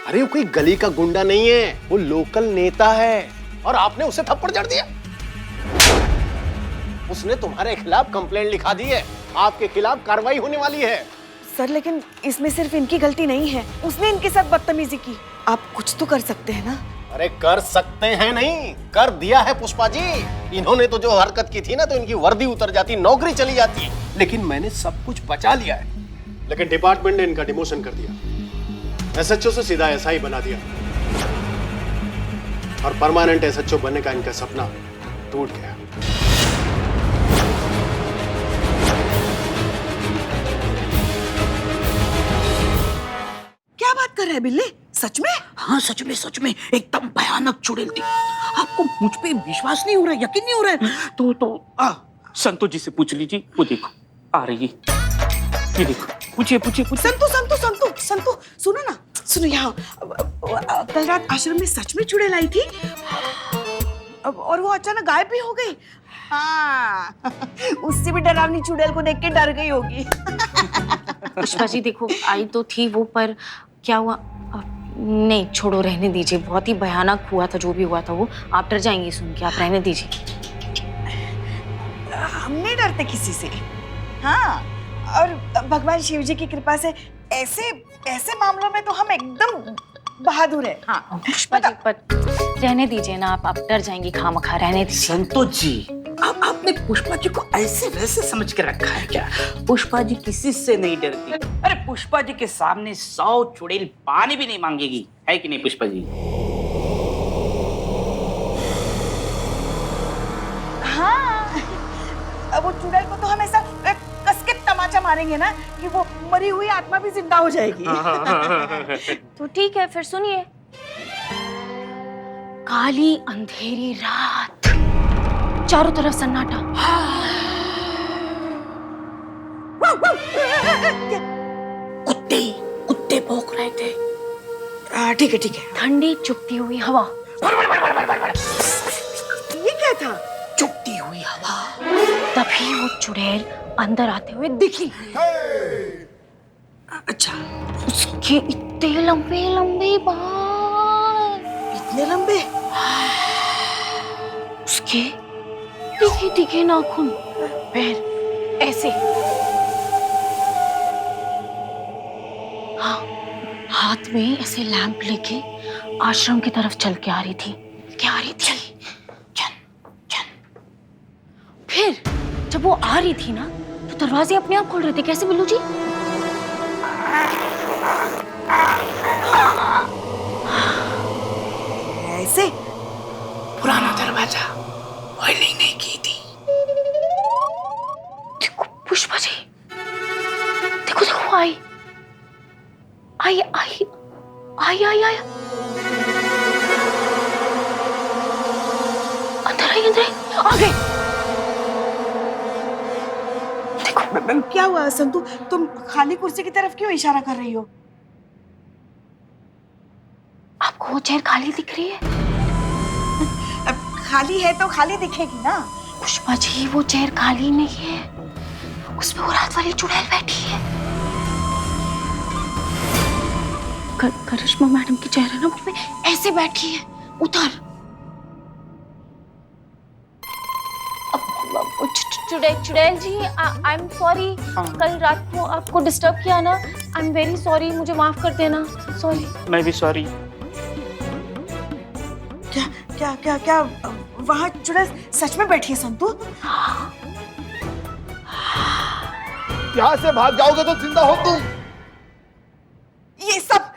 अरे वो कोई गली का गुंडा नहीं है, वो लोकल नेता है और आपने उसे थप्पड़ जड़ दिया। उसने तुम्हारे खिलाफ कंप्लेंट लिखा दी है, आपके खिलाफ कार्रवाई होने वाली है। सर लेकिन इसमें सिर्फ इनकी गलती नहीं है, उसने इनके साथ बदतमीजी की। आप कुछ तो कर सकते हैं ना। अरे कर सकते हैं नहीं, कर दिया है पुष्पा जी। इन्होंने तो जो हरकत की थी ना, तो इनकी वर्दी उतर जाती, नौकरी चली जाती। लेकिन मैंने सब कुछ बचा लिया है। लेकिन डिपार्टमेंट ने इनका डिमोशन कर दिया, एसएचओ से सीधा एसआई बना दिया और परमानेंट एसएचओ बनने का इनका सपना टूट गया। क्या बात कर रहे हैं बिल्ले, सच में? हाँ सच में एकदम भयानक चुड़ैल थी। आपको मुझ पे विश्वास नहीं हो रहा है, यकीन नहीं हो रहा है तो संतोष जी से पूछ लीजिए, वो देखो आ रही है, ये देखो। पूछिए। संतु सुनो ना, सुनो यहाँ। कल रात आश्रम में सच में चुड़ैल आई थी और वो अचानक गायब भी हो गई। हाँ उससे भी डरावनी चुड़ैल को देख के डर गई होगी। पुष्पा जी देखो, आई तो थी वो, पर क्या हुआ? नहीं छोड़ो, रहने दीजिए। बहुत ही भयानक हुआ था जो भी हुआ था वो। आप डर जाएंगे सुन के, आप रहने दीजिए। हम नहीं डरते किसी से। हाँ, और भगवान शिव जी की कृपा से ऐसे मामलों में तो हम एकदम बहादुर है। हाँ पुष्पा जी पर रहने दीजिए ना, आप डर जाएंगे खामखा, रहने दीजिए। संतोष जी आपने पुष्पा जी को ऐसे वैसे समझ के रखा है क्या? पुष्पा जी किसी से नहीं डरती। अरे पुष्पा जी के सामने 100 चुड़ैल पानी भी नहीं मांगेगी, है कि नहीं पुष्पा जी? हाँ, अब वो चुड़ैल को तो हम ऐसा कस के तमाचा मारेंगे ना कि वो मरी हुई आत्मा भी जिंदा हो जाएगी। तो ठीक है, फिर सुनिए। काली अंधेरी रात, चारों तरफ सन्नाटा। कुत्ते भौंक रहे थे। ठीक है। ठंडी चुपती हुई हवा। ये क्या था? चुपती हुई हवा। तभी वो चुड़ैल अंदर आते हुए दिखी। अच्छा, उसके इतने लंबे बाल, इतने लंबे? उसके तीखे नाखून, पैर ऐसे। हाँ, हाथ में ऐसे लैंप लेके आश्रम की तरफ चल के आ रही थी। फिर जब वो आ रही थी ना, तो दरवाजे अपने आप खुल रहे थे। कैसे बिल्लू जी? ऐसे? पुराना दरवाजा ऑयलिंग नहीं की थी। देखो पुष्पा जी, देखो आई। अंदर आई, आ गई। देखो क्या हुआ संतु, तुम खाली कुर्सी की तरफ क्यों इशारा कर रही हो? आपको वो चेयर खाली दिख रही है? अब खाली है तो खाली दिखेगी ना। पुष्पा जी वो चेयर खाली नहीं है, उस पे वो रात वाली चुड़ैल बैठी है। करिश्मा मैडम की चेयर है ना, उसमें ऐसे बैठी है। उधर चुड़ैल जी, आई एम सॉरी। कल रात को आपको डिस्टर्ब किया ना, आई एम वेरी सॉरी, मुझे माफ कर देना। सॉरी। मैं भी सॉरी। क्या वहाँ चुड़ैल सच में बैठी है संतु? यहाँ से भाग जाओगे तो जिंदा हो तुम। ये सब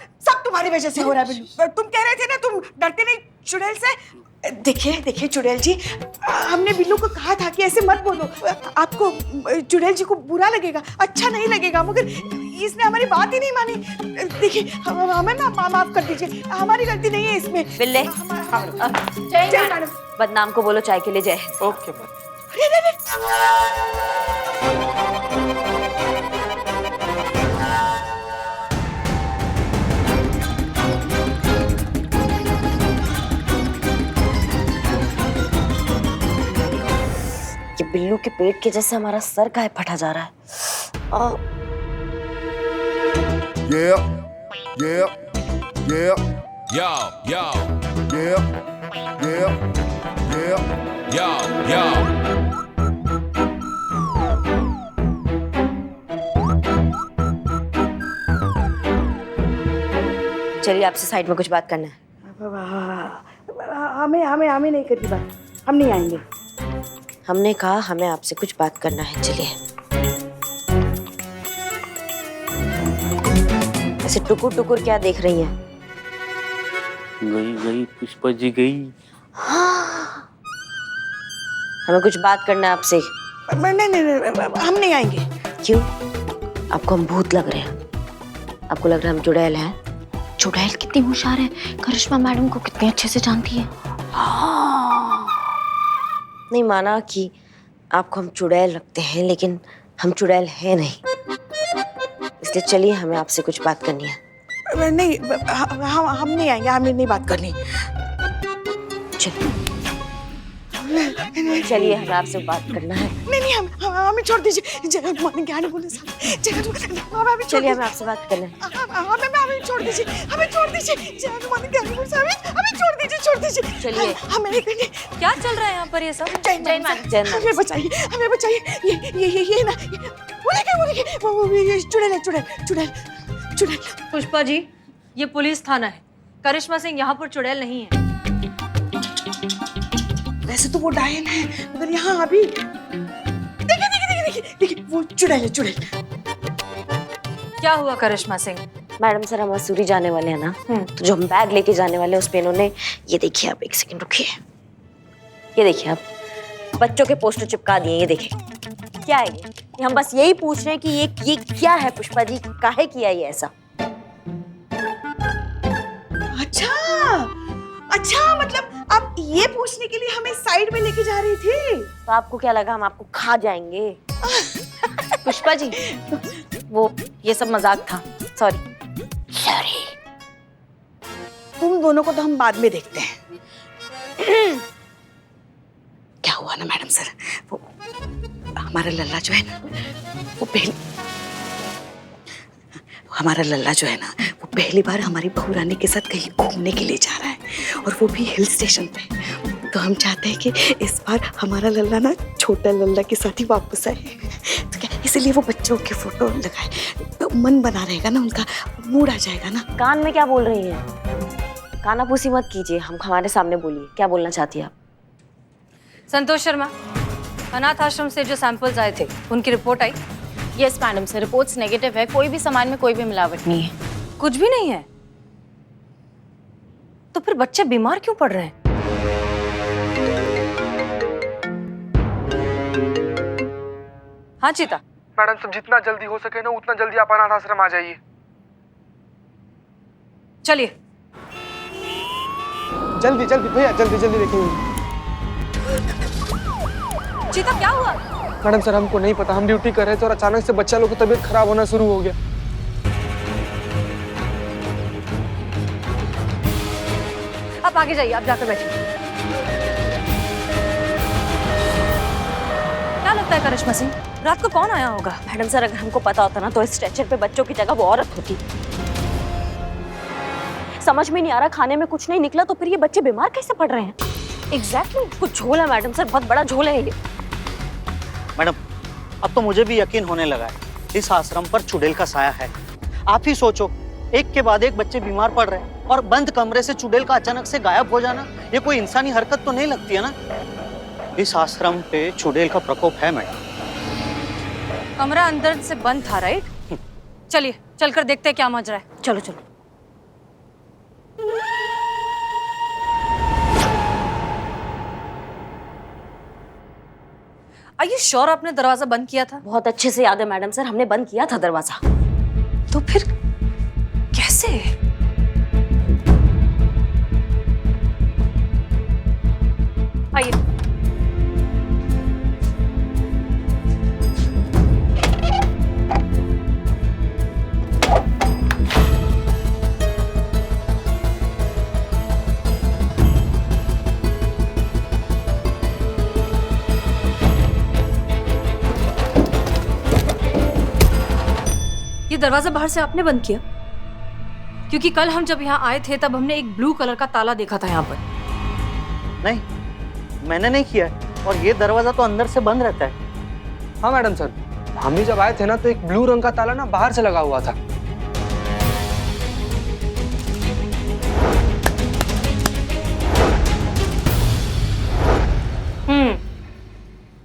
तुम्हारी वजह से हो रहा है बिल्लू। तुम कह रहे थे ना तुम डरते नहीं चुड़ैल से। देखिए चुड़ैल जी, हमने बिल्लू को कहा था कि ऐसे मत बोलो, आपको चुड़ैल जी को बुरा लगेगा, अच्छा नहीं लगेगा, मगर इसने हमारी बात ही नहीं मानी। देखिए हमें ना माफ कर दीजिए, हमारी गलती नहीं है इसमें। बिल्ले, जय मैडम। बदनाम को बोलो चाय के लिए जय। ओके ये बिल्लू के पेट के जैसे हमारा सर काहे फटा जा रहा है। Yeah. Yeah, Yo, yo, yeah, yeah, yeah. yo, yo. चलिए आपसे साइड में कुछ बात करना है। हमें हमें हमें नहीं करनी बात, हम नहीं आएंगे। हमने कहा हमें आपसे कुछ बात करना है, चलिए। ऐसे टुकुर टुकुर क्या देख रही हैं? गई गई पुष्पा जी गई। हमें कुछ बात करना है आपसे। नहीं नहीं हम नहीं आएंगे। क्यों? आपको हम भूत लग रहे हैं? आपको लग रहा है हम चुड़ैल हैं? चुड़ैल कितनी होशियार है, करिश्मा मैडम को कितने अच्छे से जानती है। नहीं माना कि आपको हम चुड़ैल लगते हैं, लेकिन हम चुड़ैल हैं नहीं। इसलिए चलिए, हमें आपसे कुछ बात करनी है। नहीं हम नहीं आएंगे, हमें नहीं बात करनी। चलिए, हमें आपसे बात करना है। नहीं नहीं हमें छोड़ दीजिए। जगह मान क्या नहीं बोले साहब। हमें चलिए, हमें आपसे बात करना है। हमें छोड़ दीजिए, हमें छोड़ दीजिए। जगह मान क्या नहीं बोले साहब, हमें छोड़ दीजिए, छोड़ दीजिए। चलिए। हमें नहीं करनी। क्या चल रहा है यहाँ पर ये सब? जय मान। हमें बचाइए, हमें बचाइए। ये ना वो ये चुड़ैल है, चुड़ैल चुड़ैल चुड़ैल। पुष्पा जी, ये पुलिस थाना है। करिश्मा सिंह यहाँ पर चुड़ैल नहीं है। वैसे तो वो डायन है, मगर यहाँ अभी देखिए वो चुड़ैल है, चुड़ैल। क्या हुआ करिश्मा सिंह? मैडम सर, हम मसूरी जाने वाले हैं ना, तो जो हम बैग लेके जाने वाले हैं उस पे इन्होंने, ये देखिए आप, एक सेकंड रुकिए। ये देखिए आप, बच्चों के पोस्टर चिपका दिए। ये देखिए क्या है ये? हम बस यही पूछ रहे हैं कि ये क्या है पुष्पा जी, काहे किया ये ऐसा? अच्छा मतलब आप ये पूछने के लिए हमें साइड में लेके जा रही थी? तो आपको क्या लगा हम आपको खा जाएंगे? पुष्पा जी, वो ये सब मजाक था, सॉरी। तुम दोनों को तो हम बाद में देखते हैं। क्या हुआ ना मैडम सर, वो हमारा लल्ला जो है ना, हमारा लल्ला जो है ना, वो पहली बार हमारी बहू रानी के साथ कहीं घूमने के लिए जा रहा है, और वो भी हिल स्टेशन पे। तो हम चाहते हैं कि इस बार हमारा लल्ला ना छोटा लल्ला के साथ ही वापस आए। तो क्या इसलिए वो बच्चों के फोटो लगाए, तो मन बना रहेगा ना, उनका मूड आ जाएगा ना। कान में क्या बोल रही हैं? कानाफूसी मत कीजिए, हम हमारे सामने बोलिए, क्या बोलना चाहती है आप? संतोष शर्मा, अनाथ आश्रम से जो सैंपल्स आए थे उनकी रिपोर्ट आई? Yes madam sir, reports negative है, कोई भी सामान में कोई भी मिलावट नहीं है। कुछ भी नहीं है? तो फिर बच्चे बीमार क्यों पड़ रहे हैं? हाँ चीता। मैडम सब जितना जल्दी हो सके ना उतना जल्दी आप अनाथ आश्रम आ जाइए। चलिए। जल्दी जल्दी भैया, जल्दी जल्दी देखेंगे। चीता क्या हुआ? मैडम सर हमको नहीं पता, हम ड्यूटी कर रहे थे और अचानक से बच्चा लोग की तबीयत खराब होना शुरू हो गया। आप आगे जाइए, आप जाकर बैठिए। क्या लगता है करिश्मा सिंह, रात को कौन आया होगा? मैडम सर, अगर हमको पता होता ना तो इस स्ट्रेचर पे बच्चों की जगह वो औरत होती। समझ में नहीं आ रहा, खाने में कुछ नहीं निकला तो फिर ये बच्चे बीमार कैसे पड़ रहे हैं? एग्जैक्टली कुछ झोल है मैडम सर, बहुत बड़ा झोल है ये। मैडम, अब तो मुझे भी यकीन होने लगा है, इस आश्रम पर चुड़ैल का साया है। आप ही सोचो, एक के बाद एक बच्चे बीमार पड़ रहे हैं और बंद कमरे से चुड़ैल का अचानक से गायब हो जाना, ये कोई इंसानी हरकत तो नहीं लगती है ना। इस आश्रम पे चुड़ैल का प्रकोप है मैडम। कमरा अंदर से बंद था, राइट? चलिए चलकर देखते हैं क्या माजरा है। चलो चलो। Are you sure आपने दरवाजा बंद किया था? बहुत अच्छे से याद है मैडम सर, हमने बंद किया था दरवाजा। तो फिर कैसे? आइए। ये दरवाजा बाहर से आपने बंद किया? क्योंकि कल हम जब यहाँ आए थे तब हमने एक ब्लू कलर का ताला देखा था यहाँ पर। नहीं, मैंने नहीं किया है। और ये दरवाजा तो अंदर से बंद रहता है। हाँ मैडम सर, हम भी जब आए थे ना तो एक ब्लू रंग का ताला ना बाहर से लगा हुआ था।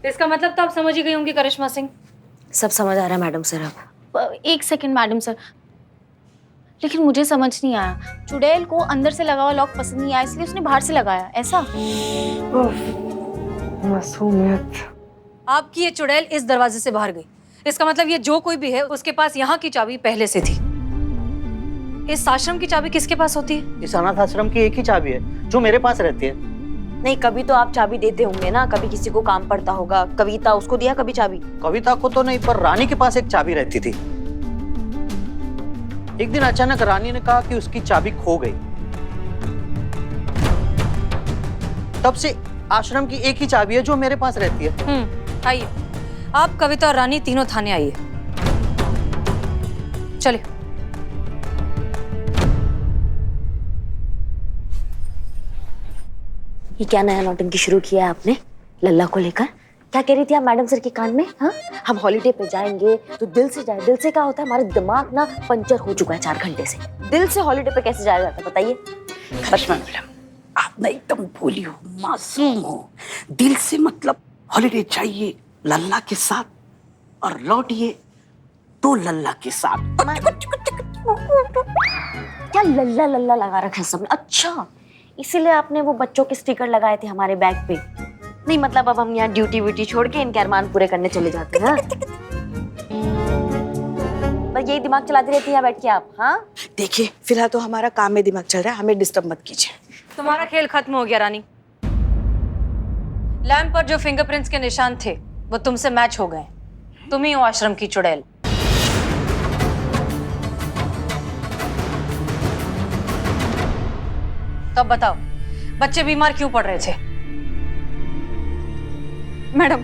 इसका मतलब तो आप समझ ही गई होंगी करिश्मा सिंह। सब समझ आ रहा है मैडम सर अब। एक सेकंड मैडम सर, लेकिन मुझे समझ नहीं आया। चुड़ैल को अंदर से लगा हुआ लॉक पसंद नहीं आया इसलिए उसने बाहर से लगाया, ऐसा? मासूमियत। आपकी ये चुड़ैल इस दरवाजे से बाहर गई, इसका मतलब ये जो कोई भी है उसके पास यहाँ की चाबी पहले से थी। इस आश्रम की चाबी किसके पास होती है? इस अनाथ आश्रम की एक ही चाबी है जो मेरे पास रहती है। नहीं, कभी तो आप चाबी देते होंगे ना, कभी किसी को काम पड़ता होगा। कविता, उसको दिया कभी चाबी? कविता को तो नहीं, पर रानी के पास एक चाबी रहती थी। एक दिन अचानक रानी ने कहा कि उसकी चाबी खो गई। तब से आश्रम की एक ही चाबी है जो मेरे पास रहती है। आइए, आप कविता और रानी तीनों थाने आइए। चलिए। ये क्या नया नौटंकी शुरू किया है आपने लल्ला को लेकर? क्या कह रही थी आप मैडम सर के कान में? हाँ, हम हॉलीडे पे जाएंगे तो दिल से जाए। दिल से क्या होता है? हमारा दिमाग ना पंचर हो चुका है 4 घंटे से। दिल से हॉलीडे पे कैसे जाया जाता है बताइए? करिश्मा मैडम, आप ना एकदम भोली हो, मासूम हो। दिल से मतलब हॉलीडे चाहिए लल्ला के साथ और लौटिए तो लल्ला के साथ। क्या लल्ला लल्ला लगा रखा है सबने? अच्छा, इसीलिए आपने वो बच्चों के स्टिकर लगाए थे हमारे बैग पे? नहीं मतलब अब हम यहाँ ड्यूटी व्यूटी छोड़ के इनके अरमान पूरे करने चले जाते हैं। बस यही दिमाग चलाती रहती है बैठ के आप। हाँ देखिए, फिलहाल तो हमारा काम में दिमाग चल रहा है, हमें डिस्टर्ब मत कीजिए। तुम्हारा खेल खत्म हो गया रानी। लैम्प पर जो फिंगरप्रिंट्स के निशान थे वो तुमसे मैच हो गए। तुम ही हो आश्रम की चुड़ैल। तब बताओ, बच्चे बीमार क्यों पड़ रहे थे? मैडम,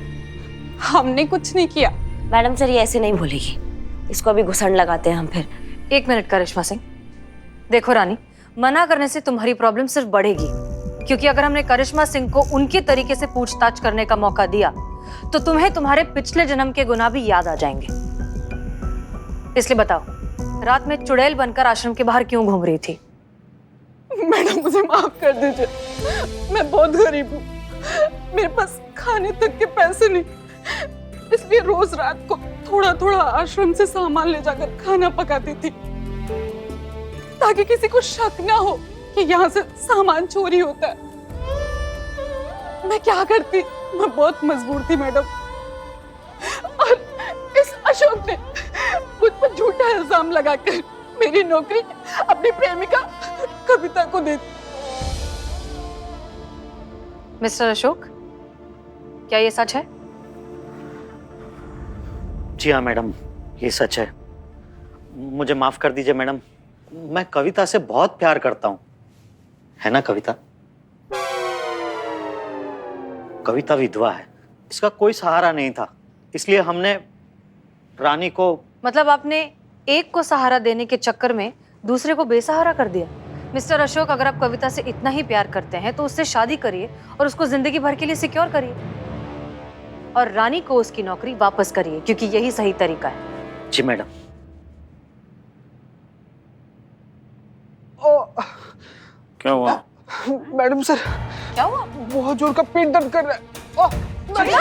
हमने कुछ नहीं किया। मैडम सर ये ऐसे नहीं बोलेगी, इसको अभी घुसड़ लगाते हैं हम फिर। 1 मिनट करिश्मा सिंह। देखो रानी, मना करने से तुम्हारी प्रॉब्लम सिर्फ बढ़ेगी, क्योंकि अगर हमने करिश्मा सिंह को उनके तरीके से पूछताछ करने का मौका दिया तो तुम्हें तुम्हारे पिछले जन्म के गुनाह भी याद आ जाएंगे। इसलिए बताओ, रात में चुड़ैल बनकर आश्रम के बाहर क्यों घूम रही थी? मैडम मुझे माफ कर दीजिए, मैं बहुत गरीब हूँ, मेरे पास खाने तक के पैसे नहीं, इसलिए रोज रात को थोड़ा थोड़ा आश्रम से सामान ले जाकर खाना पकाती थी ताकि किसी को शक ना हो कि यहाँ से सामान चोरी होता है। मैं क्या करती, मैं बहुत मजबूर थी मैडम, और इस अशोक ने मुझ पर झूठा इल्जाम लगाकर मेरी नौकरी अपनी प्रेमिका कविता को दे दी। मिस्टर अशोक, क्या ये सच है? जी हाँ मैडम, ये सच है। मुझे माफ कर दीजिए मैडम, मैं कविता से बहुत प्यार करता हूँ, है ना कविता? कविता विधवा है, इसका कोई सहारा नहीं था, इसलिए हमने रानी को। मतलब आपने एक को सहारा देने के चक्कर में दूसरे को बेसहारा कर दिया। मिस्टर अशोक, अगर आप कविता से इतना ही प्यार करते हैं तो उससे शादी करिए और उसको जिंदगी भर के लिए सिक्योर करिए, और रानी को उसकी नौकरी वापस करिए, क्योंकि यही सही तरीका है। जी मैडम। क्या हुआ मैडम सर, क्या हुआ? बहुत जोर का पेट दर्द कर रहा है।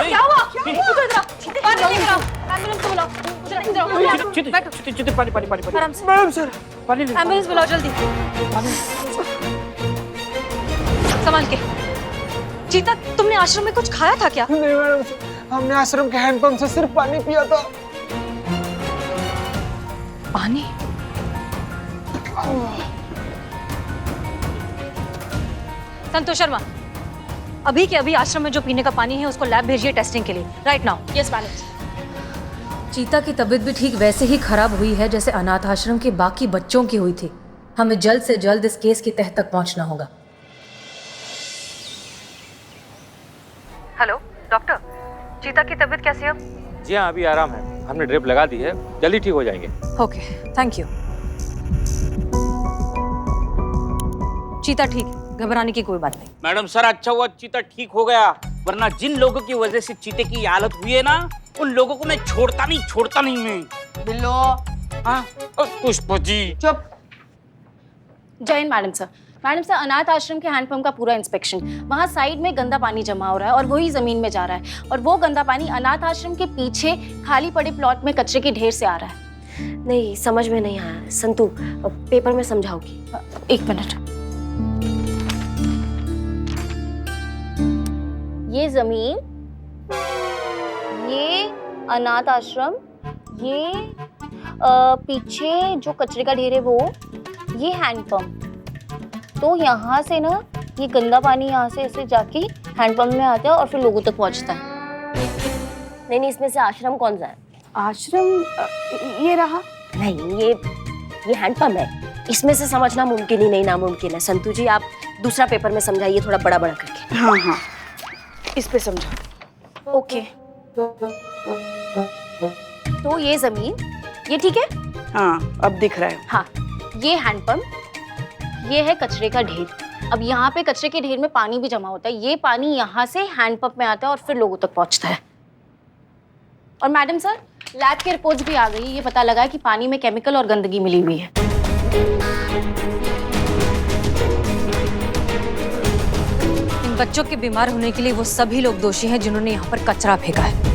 क्या हुआ? एम्बुलेंस को बुलाओ। पानी आराम से। मैडम सर, एम्बुलेंस बुलाओ जल्दी। संभाल के। चीता, तुमने आश्रम में कुछ खाया था क्या? नहीं मैडम सर, हमने आश्रम के हैंडपंप से सिर्फ पानी पिया था। पानी? संतोष शर्मा, अभी के अभी आश्रम में जो पीने का पानी है उसको लैब भेजिए टेस्टिंग के लिए, राइट नाउ। Yes madam. चीता की तबीयत भी ठीक वैसे ही खराब हुई है जैसे अनाथ आश्रम के बाकी बच्चों की हुई थी। हमें जल्द से जल्द इस केस की तह तक पहुंचना होगा। हेलो डॉक्टर, चीता की तबीयत कैसी है अब? जी हाँ, अभी आराम है, हमने ड्रिप लगा दी है, जल्दी ठीक हो जाएंगे। Okay, thank you. चीता ठीक है, घबराने की कोई बात नहीं। मैडम सर अच्छा हुआ चीता ठीक हो गया, वरना जिन लोगों की वजह से चीते की ये हालत हुई है ना, उन लोगों को मैं छोड़ता नहीं मैं। बिल्लो हाँ पुष्पा जी। चुप। जय हिंद मैडम सर। मैडम सर, अनाथ आश्रम के हैंडपंप का पूरा इंस्पेक्शन, वहाँ साइड में गंदा पानी जमा हो रहा है और वही जमीन में जा रहा है, और वो गंदा पानी अनाथ आश्रम के पीछे खाली पड़े प्लॉट में कचरे के ढेर से आ रहा है। नहीं, समझ में नहीं आया। संतु, पेपर में समझाओगी? एक मिनट। ये जमीन, ये अनाथ आश्रम, ये पीछे जो कचरे का ढेर है वो, ये हैंडपंप। तो यहाँ से ना ये गंदा पानी यहाँ से ऐसे जाके हैंडपंप में आता है और फिर लोगों तक पहुँचता है। नहीं, इसमें से आश्रम कौन सा है? आश्रम ये रहा। नहीं, ये हैंडपंप है। इसमें से समझना मुमकिन ही नहीं, नामुमकिन है। संतु जी, आप दूसरा पेपर में समझाइए, थोड़ा बड़ा बड़ा करके। हाँ हाँ, इस पे समझा। ओके। तो ये जमीन, ये ठीक है? हाँ, अब दिख रहा है। हाँ, ये हैंडपंप, ये है कचरे का ढेर। अब यहाँ पे कचरे के ढेर में पानी भी जमा होता है, ये पानी यहाँ से हैंडपंप में आता है और फिर लोगों तक पहुँचता है। और मैडम सर, लैब की रिपोर्ट्स भी आ गई, ये पता लगा है कि पानी में केमिकल और गंदगी मिली हुई है। इन बच्चों के बीमार होने के लिए वो सभी लोग दोषी हैं जिन्होंने यहाँ पर कचरा फेंका है।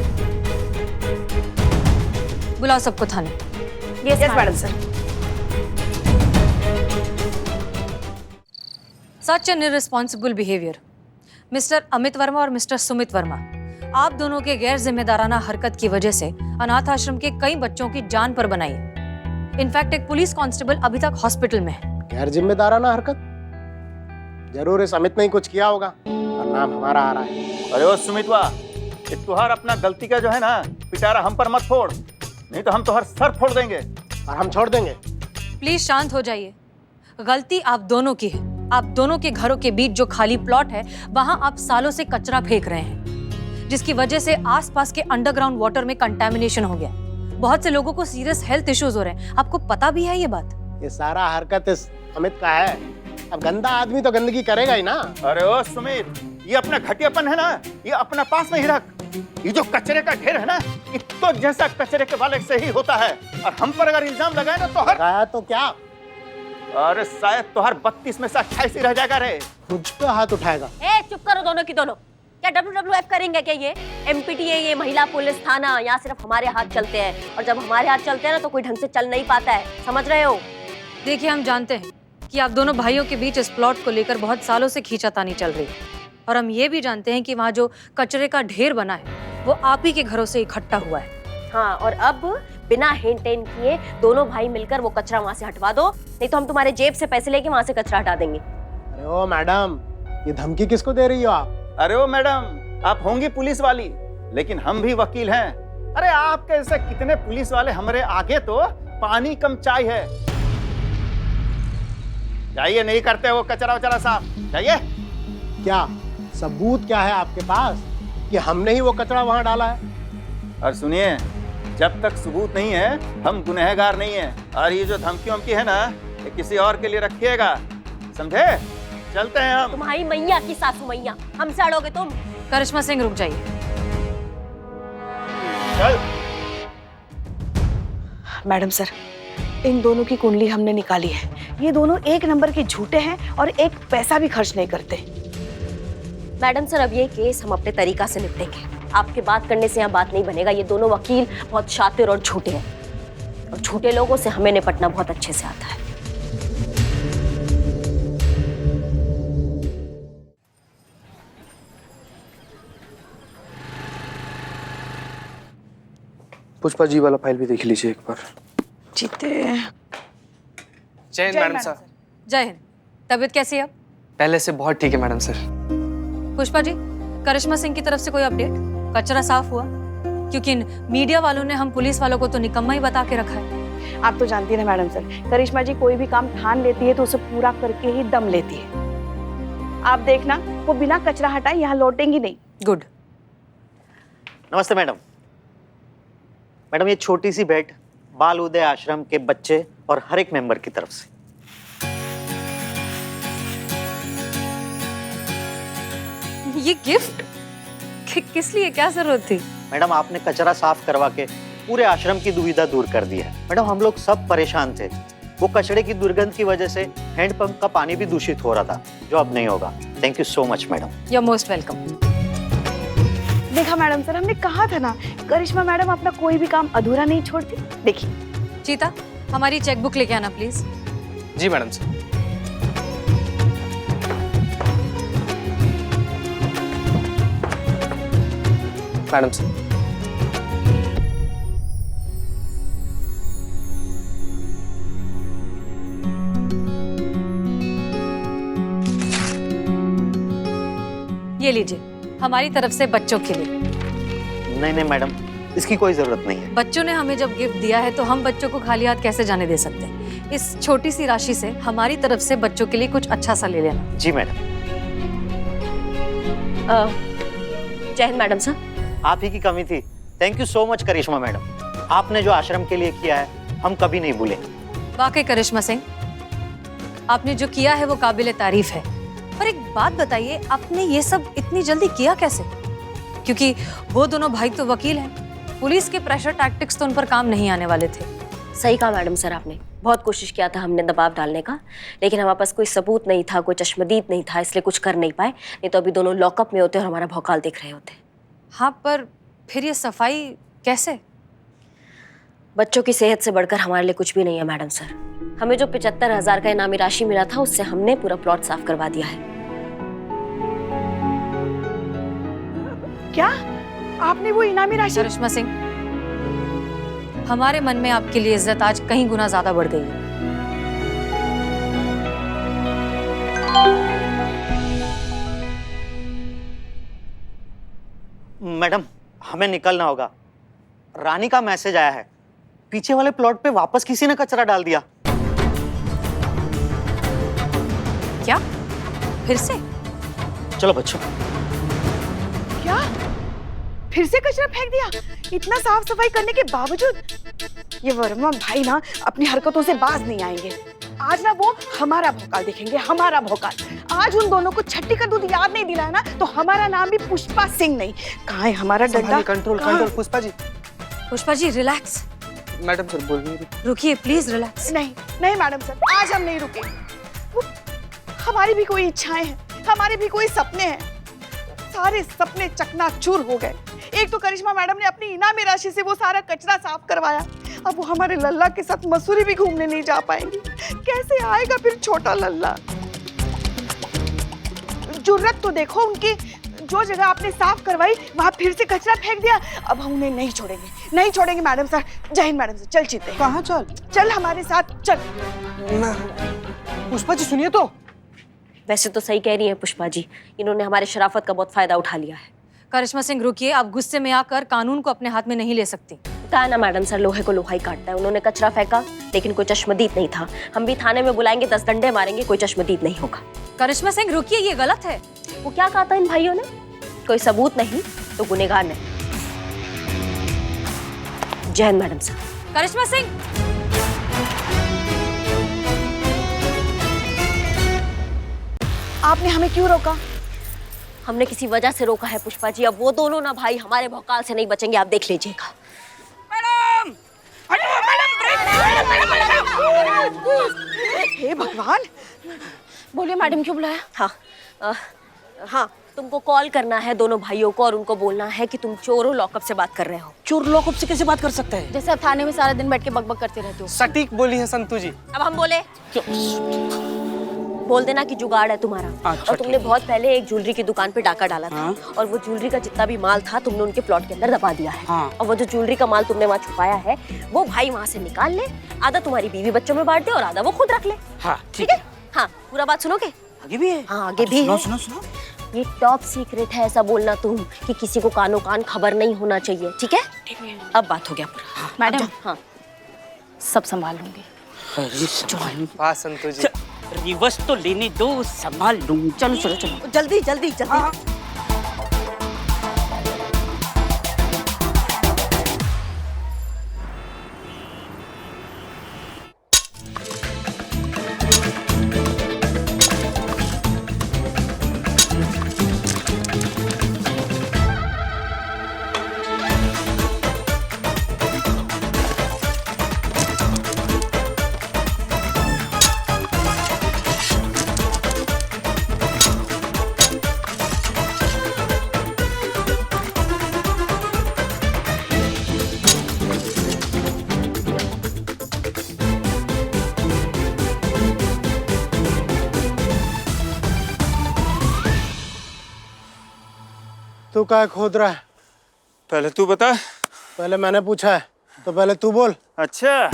बुलाओ सबको थाने। Yes madam sir. Such an irresponsible behaviour. Mister Amit Verma और मिस्टर सुमित वर्मा, आप दोनों के गैर जिम्मेदाराना हरकत की वजह से अनाथ आश्रम के कई बच्चों की जान पर बनाई। इनफैक्ट एक पुलिस कांस्टेबल अभी तक हॉस्पिटल में है। गैर जिम्मेदाराना हरकत? जरूर इस अमित ने ही कुछ किया होगा और नाम हमारा आ रहा है। अरे ओ सुमितवा, तुहार अपना गलती का जो है ना पिटारा हम पर मत फोड़, नहीं तो हम तो हर सर फोड़ देंगे। और हम छोड़ देंगे? प्लीज शांत हो जाइए। गलती आप दोनों की है। आप दोनों के घरों के बीच जो खाली प्लॉट है, वहां आप सालों से कचरा फेंक रहे हैं, जिसकी वजह से आसपास के अंडरग्राउंड वाटर में कंटेमिनेशन हो गया। बहुत से लोगों को सीरियस हेल्थ इश्यूज हो रहे हैं। आपको पता भी है ये बात? ये सारा हरकत इस अमित का है। अब गंदा आदमी तो गंदगी करेगा ही ना। अरे ओ सुमित, ये अपना घटियापन है ना, ये अपना पास में ही रख। ये जो कचरे का ढेर है ना, ये तो जैसा कचरे के वाले से ही होता है, और हम पर अगर इल्जाम लगाए ना तो लगाया तो क्या? अरे शायद तो हर 32 में से 28 ही रह जाएगा रे। मुझ पे हाथ उठाएगा? ए, चुप करो दोनों की दोनों। क्या WWF करेंगे क्या? ये MPTA, ये महिला पुलिस थाना, यहाँ सिर्फ हमारे हाथ चलते हैं, और जब हमारे हाथ चलते हैं ना तो कोई ढंग से चल नहीं पाता है, समझ रहे हो? देखिए, हम जानते हैं कि आप दोनों भाइयों के बीच इस प्लॉट को लेकर बहुत सालों से खींचातानी चल रही है, और हम ये भी जानते हैं कि वहाँ जो कचरे का ढेर बना है वो आप ही के घरों से इकट्ठा हुआ है। हाँ, और अब बिना हेन टेन किए दोनों भाई मिलकर वो कचरा वहाँ से हटवा दो, नहीं तो हम तुम्हारे जेब से पैसे लेके वहाँ से कचरा हटा देंगे। अरे ओ मैडम, ये धमकी किसको दे रही हो आप? अरे ओ मैडम, आप होंगी पुलिस वाली, लेकिन हम भी वकील हैं। अरे आपके ऐसे कितने पुलिस वाले हमारे आगे तो पानी कम चाय है। जाइए, नहीं करते वो कचरा वचरा साफ, जाइए। क्या सबूत क्या है आपके पास कि हमने ही वो कचरा वहां डाला है? और सुनिए, जब तक सबूत नहीं है हम गुनहगार नहीं है। और ये जो धमकी वमकी है ना, ये किसी और के लिए रखिएगा, समझे? चलते हैं हम। तुम्हारी मैया की सासू मैया, हमसे अड़ोगे तुम? करिश्मा सिंह, रुक जाइए। चल। मैडम सर, इन दोनों की कुंडली हमने निकाली है। ये दोनों एक नंबर के झूठे हैं और एक पैसा भी खर्च नहीं करते। मैडम सर, अब ये केस हम अपने तरीका से निपटेंगे। आपके बात करने से यहाँ बात नहीं बनेगा। ये दोनों वकील बहुत शातिर और झूठे हैं, और झूठे लोगों से हमें निपटना बहुत अच्छे से आता है। पुष्पा जी वाला फाइल भी देख लीजिए एक बार। जीते। जय हिंद मैडम सर। जय हिंद। तबीयत कैसी है अब? पहले से बहुत ठीक है मैडम सर। पुष्पा जी, करिश्मा सिंह की तरफ से कोई अपडेट? कचरा साफ हुआ? क्योंकि मीडिया वालों ने हम पुलिस वालों को तो निकम्मा ही बता के रखा है। आप तो जानती हैं ना मैडम सर, करिश्मा जी कोई भी काम ठान लेती है तो उसे पूरा करके ही दम लेती है। आप देखना, वो बिना कचरा हटाए यहाँ लौटेंगी नहीं। गुड। नमस्ते मैडम। मैडम, ये छोटी सी भेंट बाल उदय आश्रम के बच्चे और हर एक मेंबर की तरफ से। ये गिफ्ट किस लिए, क्या जरूरत थी? मैडम आपने कचरा साफ करवा के पूरे आश्रम की दुविधा दूर कर दी है। मैडम हम लोग सब परेशान थे, वो कचड़े की दुर्गंध की वजह से हैंडपंप का पानी भी दूषित हो रहा था, जो अब नहीं होगा। Thank you so much madam. You are most welcome. देखा मैडम सर, हमने कहा था ना, करिश्मा मैडम अपना कोई भी काम अधूरा नहीं छोड़ती। देखिए चीता, हमारी चेकबुक लेके आना प्लीज। जी मैडम सर। Madam sir. ये लीजिए, हमारी तरफ से बच्चों के लिए। नहीं मैडम, इसकी कोई जरूरत नहीं है। बच्चों ने हमें जब गिफ्ट दिया है तो हम बच्चों को खाली हाथ कैसे जाने दे सकते हैं। इस छोटी सी राशि से हमारी तरफ से बच्चों के लिए कुछ अच्छा सा ले लेना। जी मैडम। जय हिंद मैडम सर। आप ही की कमी थी। Thank you so much Karishma madam, आपने जो आश्रम के लिए किया है हम कभी नहीं भूलेंगे। वाकई करिश्मा सिंह, आपने जो किया है वो काबिले तारीफ है। पर एक बात बताइए, आपने ये सब इतनी जल्दी किया कैसे? क्योंकि वो दोनों भाई तो वकील हैं, पुलिस के प्रेशर टैक्टिक्स तो उन पर काम नहीं आने वाले थे। सही कहा मैडम सर आपने, बहुत कोशिश किया था हमने दबाव डालने का, लेकिन हमारे पास कोई सबूत नहीं था, कोई चश्मदीद नहीं था, इसलिए कुछ कर नहीं पाए। नहीं तो अभी दोनों लॉकअप में होते और हमारा भौकाल दिख रहे होते। हाँ, पर फिर ये सफाई कैसे? बच्चों की सेहत से बढ़कर हमारे लिए कुछ भी नहीं है मैडम सर। हमें जो 75,000 का इनामी राशि मिला था, उससे हमने पूरा प्लॉट साफ करवा दिया है। क्या आपने वो इनामी राशि? करिश्मा सिंह, हमारे मन में आपके लिए इज्जत आज कहीं गुना ज्यादा बढ़ गई है। मैडम हमें निकलना होगा। रानी का मैसेज आया है, पीछे वाले प्लॉट पे वापस किसी ने कचरा डाल दिया। क्या? फिर से? चलो बच्चों। क्या फिर से कचरा फेंक दिया? इतना साफ सफाई करने के बावजूद? ये वर्मा भाई ना अपनी हरकतों से बाज नहीं आएंगे। आज ना वो हमारा भौकाल दिखेंगे, हमारा भौकाल। आज उन दोनों को छट्टी का दूध याद नहीं दिलाया ना, तो हमारा नाम भी पुष्पा सिंह नहीं। कहाँ है हमारा डंडा? Control control. Pushpa ji. Pushpa ji relax. Madam sir बोल रही है। रुकिए प्लीज, रिलैक्स। नहीं नहीं मैडम सर, आज हम नहीं रुके। हमारी भी कोई इच्छाएं हैं, हमारे भी कोई सपने हैं। सारे सपने चकनाचूर हो गए। एक तो करिश्मा मैडम ने अपनी इनामी राशि से वो सारा कचरा साफ करवाया, अब वो हमारे लल्ला के साथ मसूरी भी घूमने नहीं जा पाएंगी। कैसे आएगा फिर छोटा लल्ला? जुर्रत तो देखो उनकी, जो जगह आपने साफ करवाई वहां फिर से कचरा फेंक दिया। अब हम उन्हें नहीं छोड़ेंगे, नहीं छोड़ेंगे मैडम सर। जय हिंद मैडम सर। चल चीते। कहाँ चल? चल हमारे साथ चल। पुष्पा जी सुनिए तो। वैसे तो सही कह रही है पुष्पा जी, इन्होंने हमारे शराफत का बहुत फायदा उठा लिया है। करिश्मा सिंह रुकिए, आप गुस्से में आकर कानून को अपने हाथ में नहीं ले सकती। कहा ना मैडम सर, लोहे को लोहा ही काटता है। उन्होंने कचरा फेंका लेकिन कोई चश्मदीद नहीं था। हम भी थाने में बुलाएंगे, 10 डंडे मारेंगे, कोई चश्मदीद नहीं होगा। करिश्मा सिंह रुकिए, ये गलत है। वो क्या कहा था इन भाइयों ने? कोई सबूत नहीं तो गुनहगार नहीं। जय हिंद मैडम सर। करिश्मा सिंह, आपने हमें क्यों रोका? हमने किसी वजह से रोका है पुष्पा जी। अब वो दोनों ना भाई हमारे भौकाल से नहीं बचेंगे, आप देख लीजिएगा। हे भगवान, बोलिए मैडम, क्यों बुलाया? हाँ हाँ, तुमको कॉल करना है दोनों भाइयों को और उनको बोलना है कि तुम चोरों लॉकअप से बात कर रहे हो। चोर लॉकअप से कैसे बात कर सकते हैं? जैसे आप थाने में सारा दिन बैठ के बकबक करते रहते हो। सटीक बोली है संतू जी। अब हम बोले? बोल देना कि जुगाड़ है तुम्हारा। और तुमने बहुत पहले एक ज्वेलरी की दुकान पे डाका डाला था और वो ज्वेलरी का जितना भी माल था तुमने उनके प्लॉट के अंदर दबा दिया है। और वो जो ज्वेलरी का माल तुमने वहाँ छुपाया है वो भाई वहाँ से निकाल ले, आधा तुम्हारी बीवी बच्चों में बांट दे और आधा वो खुद रख ले। ठीक है? हाँ, पूरा बात सुनोगे? आगे भी है? हाँ आगे भी है। सुनो। ये टॉप सीक्रेट है, ऐसा बोलना तुम कि किसी को कानो कान खबर नहीं होना चाहिए। ठीक है? अब बात हो गया पूरा। मैडम, हाँ सब संभाल लूंगी। वाह संतू जी। रिवर्स तो लेने दो, संभाल लूं। चलो चलो चलो, जल्दी जल्दी जल्दी। तू क्या खोद रहा है? पहले तू बता। पहले मैंने पूछा है तो पहले तू बोल। अच्छा,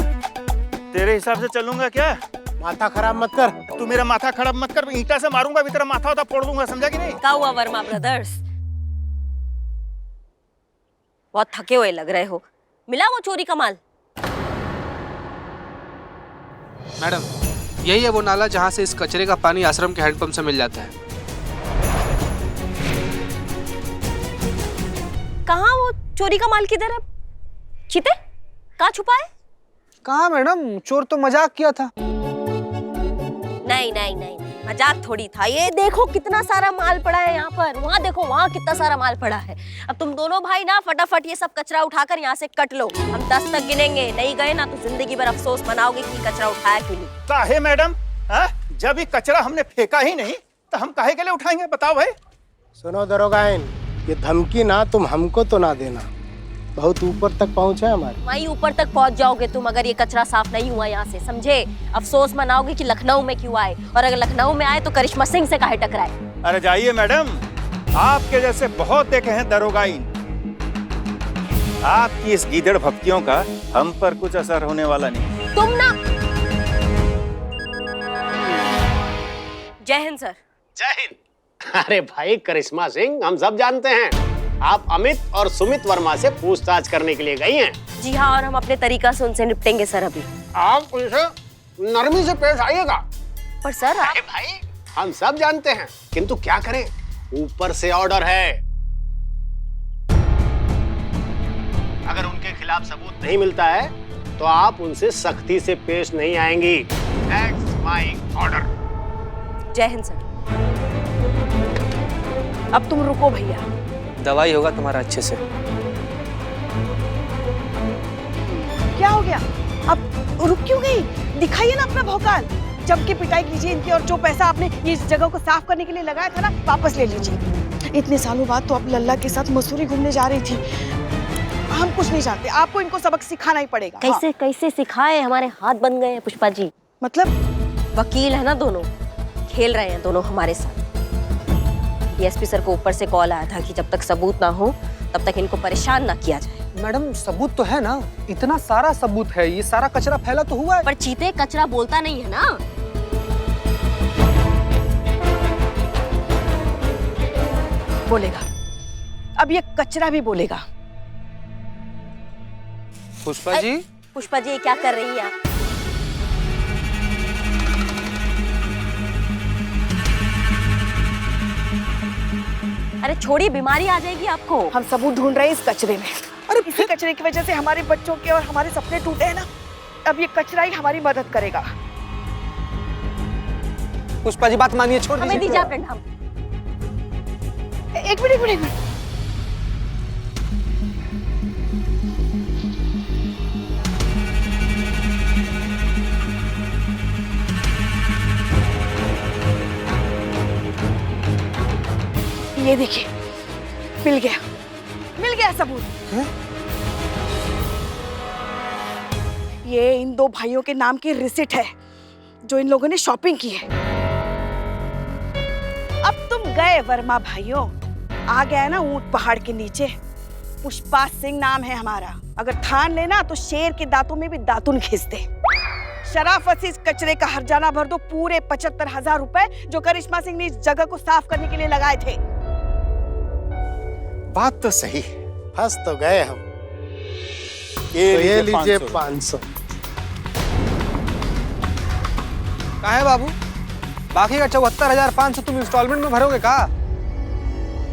तेरे हिसाब से चलूंगा क्या? माथा खराब मत कर। तू मेरा माथा खराब मत कर, ईंटा से मारूंगा भी तेरा माथा होता फोड़ दूंगा, समझा कि नहीं? क्या हुआ वर्मा ब्रदर्स? बहुत थके हुए लग रहे हो। मिला वो चोरी का माल? मैडम, यही है वो नाला जहाँ से इस कचरे का पानी आश्रम के हैंडपंप से मिल जाता है। कहाँ वो चोरी का माल किधर है? चीते कहाँ छुपा है? कहाँ मैडम, चोर तो मजाक किया था। नहीं नहीं नहीं, मजाक थोड़ी था। ये देखो कितना सारा माल पड़ा है यहाँ पर, वहाँ देखो वहाँ कितना सारा माल पड़ा है। अब तुम दोनों भाई ना फटाफट ये सब कचरा उठाकर यहाँ से कट लो। हम 10 तक गिनेंगे, नहीं गए ना तो जिंदगी भर अफसोस मनाओगे कि कचरा उठाया क्यों नहीं। काहे मैडम? जब ये कचरा हमने फेंका ही नहीं तो हम काहे के लिए उठाएंगे, बताओ भाई। सुनो दरोगाइन, ये धमकी ना तुम हमको तो ना देना, बहुत ऊपर तक पहुंचा है हमारे। वहीं ऊपर तक पहुंच जाओगे तुम अगर ये कचरा साफ नहीं हुआ यहाँ से, समझे? अफसोस मनाओगे कि लखनऊ में क्यों आए, और अगर लखनऊ में आए तो करिश्मा सिंह से काहे टकराए। अरे जाइए मैडम, आपके जैसे बहुत देखे हैं दरोगाइन। आपकी इस गीदड़ भक्तियों का हम पर कुछ असर होने वाला नहीं। तुम ना। जय हिंद सर। जय हिंद। अरे भाई करिश्मा सिंह, हम सब जानते हैं आप अमित और सुमित वर्मा से पूछताछ करने के लिए गई हैं। जी हाँ, और हम अपने तरीका से उनसे निपटेंगे सर। अभी आप उनसे नरमी से पेश आइएगा। पर सर अरे भाई, हम सब जानते हैं, किंतु क्या करें, ऊपर से ऑर्डर है। अगर उनके खिलाफ सबूत नहीं मिलता है तो आप उनसे सख्ती से पेश नहीं आएंगी। That's my order। जय हिंद सर। अब तुम रुको भैया, दवाई होगा तुम्हारा अच्छे से। क्या हो गया? अब रुक क्यों गई? दिखाइए ना अपना भौकाल। जम के पिटाई कीजिए इनकी, और जो पैसा आपने इस जगह को साफ करने के लिए लगाया था ना, वापस ले लीजिए। इतने सालों बाद तो अब लल्ला के साथ मसूरी घूमने जा रही थी। हम कुछ नहीं जानते, आपको इनको सबक सिखाना ही पड़ेगा। कैसे कैसे सिखाए? हमारे हाथ बन गए हैं पुष्पा जी। मतलब वकील है ना दोनों, खेल रहे हैं दोनों हमारे साथ। डीएसपी सर को ऊपर से कॉल आया था कि जब तक सबूत ना हो तब तक इनको परेशान ना किया जाए। मैडम, सबूत तो है ना, इतना सारा सबूत है, ये सारा कचरा फैला तो हुआ है। पर चीते कचरा बोलता नहीं है ना। बोलेगा, अब ये कचरा भी बोलेगा। पुष्पा जी, पुष्पा जी क्या कर रही हैं आप? अरे छोड़िए, बीमारी आ जाएगी आपको। हम सबूत ढूंढ रहे हैं इस कचरे में। अरे इसी कचरे की वजह से हमारे बच्चों के और हमारे सपने टूटे हैं ना। अब ये कचरा ही हमारी मदद करेगा। पुष्पा जी बात मानिए, छोड़ हमें दीजिए आप हम। एक मिनट, एक मिनट, एक मिनट। ये देखिए, मिल गया सबूत। ये इन दो भाइयों के नाम की रिसिट है जो इन लोगों ने शॉपिंग की है। अब तुम गए वर्मा भाइयों, आ गया ना ऊंट पहाड़ के नीचे। पुष्पा सिंह नाम है हमारा, अगर ठान लेना तो शेर के दांतों में भी दातुन खींच दे। शराफत से इस कचरे का हर्जाना भर दो, पूरे 75,000 रुपए जो करिश्मा सिंह ने इस जगह को साफ करने के लिए लगाए थे। बात तो सही, फंस तो गए हम। ये लीजिए 500। कहाँ है बाबू? बाकी का 74,500 तुम इंस्टॉलमेंट में भरोगे का?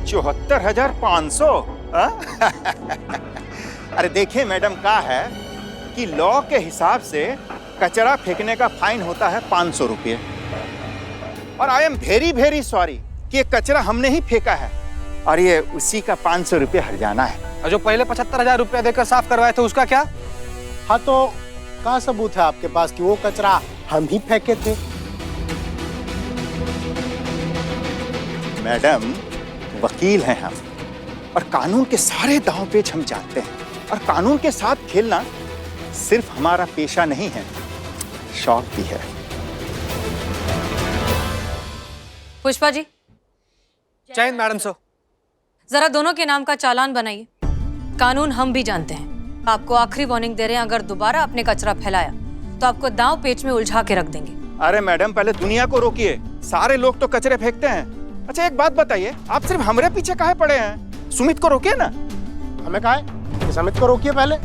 74,500? अरे देखिए मैडम, क्या है कि लॉ के हिसाब से कचरा फेंकने का फाइन होता है 500 रुपये, और आई एम वेरी सॉरी कि ये कचरा हमने ही फेंका है और ये उसी का 500 रुपये हर्जाना है। और जो पहले 75,000 रुपया देकर साफ करवाए थे उसका क्या? हाँ, तो क्या सबूत है आपके पास कि वो कचरा हम ही फेंके थे? मैडम, वकील हैं हम और कानून के सारे दांव पेच हम जानते हैं, और कानून के साथ खेलना सिर्फ हमारा पेशा नहीं है, शौक भी है। पुष्पा जी, जय हिंद मैडम। सो जरा दोनों के नाम का चालान बनाइए। कानून हम भी जानते हैं। आपको आखिरी वार्निंग दे रहे हैं, अगर दोबारा आपने कचरा फैलाया तो आपको दांव पेच में उलझा के रख देंगे। अरे मैडम, पहले दुनिया को रोकिए। सारे लोग तो कचरे फेंकते हैं। अच्छा एक बात बताइए, आप सिर्फ हमारे पीछे काहे पड़े हैं? सुमित को रोकिए ना। हमें काहे? सुमित को रोकिए पहले।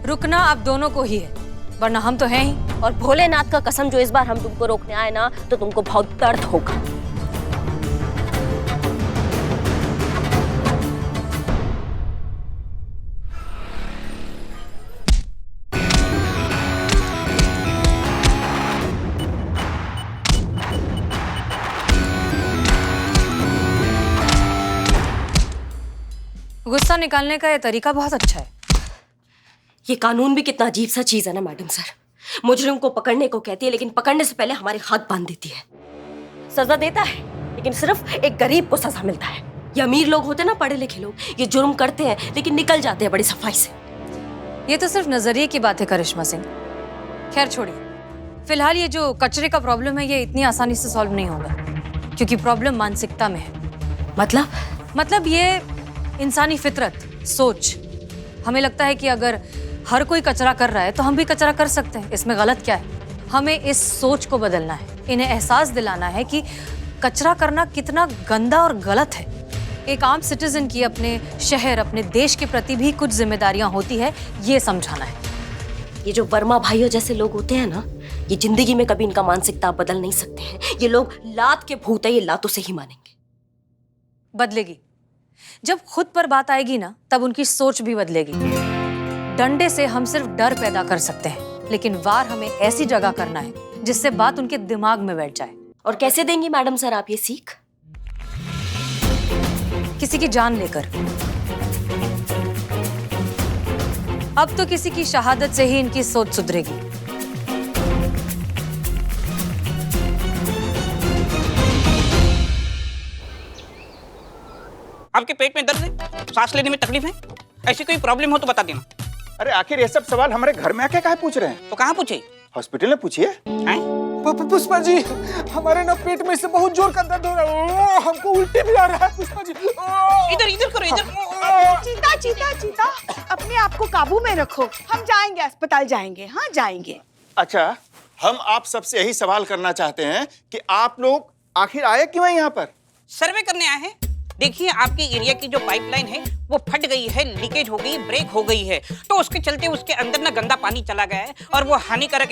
रुकना आप दोनों को ही है, वरना हम तो हैं ही। और भोलेनाथ का कसम, जो इस बार हम तुमको रोकने आए ना, तो तुमको बहुत दर्द होगा। गुस्सा निकालने का ये तरीका बहुत अच्छा है। ये कानून भी कितना अजीब सा चीज है ना मैडम सर। मुजरिम को पकड़ने को कहती है, लेकिन पकड़ने से पहले हमारे हाथ बांध देती है। सजा देता है, लेकिन सिर्फ एक गरीब को सजा मिलता है। ये अमीर लोग होते ना, पढ़े लिखे लोग, ये जुर्म करते हैं लेकिन निकल जाते हैं बड़ी सफाई से। ये तो सिर्फ नजरिए की बात है करिश्मा सिंह। खैर छोड़िए, फिलहाल ये जो कचरे का प्रॉब्लम है ये इतनी आसानी से सॉल्व नहीं होगा, क्योंकि प्रॉब्लम मानसिकता में है। मतलब ये इंसानी फितरत, सोच। हमें लगता है कि अगर हर कोई कचरा कर रहा है तो हम भी कचरा कर सकते हैं, इसमें गलत क्या है? हमें इस सोच को बदलना है, इन्हें एहसास दिलाना है कि कचरा करना कितना गंदा और गलत है। एक आम सिटीजन की अपने शहर, अपने देश के प्रति भी कुछ जिम्मेदारियां होती है, ये समझाना है। ये जो वर्मा भाइयों जैसे लोग होते हैं ना, ये जिंदगी में कभी इनका मानसिकता बदल नहीं सकते हैं। ये लोग लात के भूत है, ये लातों से ही मानेंगे। बदलेगी जब खुद पर बात आएगी ना, तब उनकी सोच भी बदलेगी। डंडे से हम सिर्फ डर पैदा कर सकते हैं, लेकिन वार हमें ऐसी जगह करना है जिससे बात उनके दिमाग में बैठ जाए। और कैसे देंगी मैडम सर आप ये सीख? किसी की जान लेकर। अब तो किसी की शहादत से ही इनकी सोच सुधरेगी। आपके पेट में दर्द है, सांस लेने में तकलीफ है, ऐसी कोई प्रॉब्लम हो तो बता देना। अरे आखिर ये सब सवाल हमारे घर में आके काहे पूछ रहे हैं? तो कहाँ पूछे? हॉस्पिटल में पूछिए। पुष्पा जी, हमारे ना पेट में से बहुत जोर का दर्द हो रहा है, हमको उल्टी भी आ रहा है। पुष्पा जी इधर करो, इधर। चीता अपने आप को काबू में रखो। हम जाएंगे, अस्पताल जाएंगे। हाँ जाएंगे। अच्छा, हम आप सबसे यही सवाल करना चाहते हैं कि आप लोग आखिर आए क्यों हैं यहाँ पर? सर्वे करने आए हैं। देखिए, आपके एरिया की जो पाइपलाइन है वो फट गई है, लीकेज हो गई, ब्रेक हो गई है, तो उसके चलते उसके अंदर ना गंदा पानी चला गया है और वो हानिकारक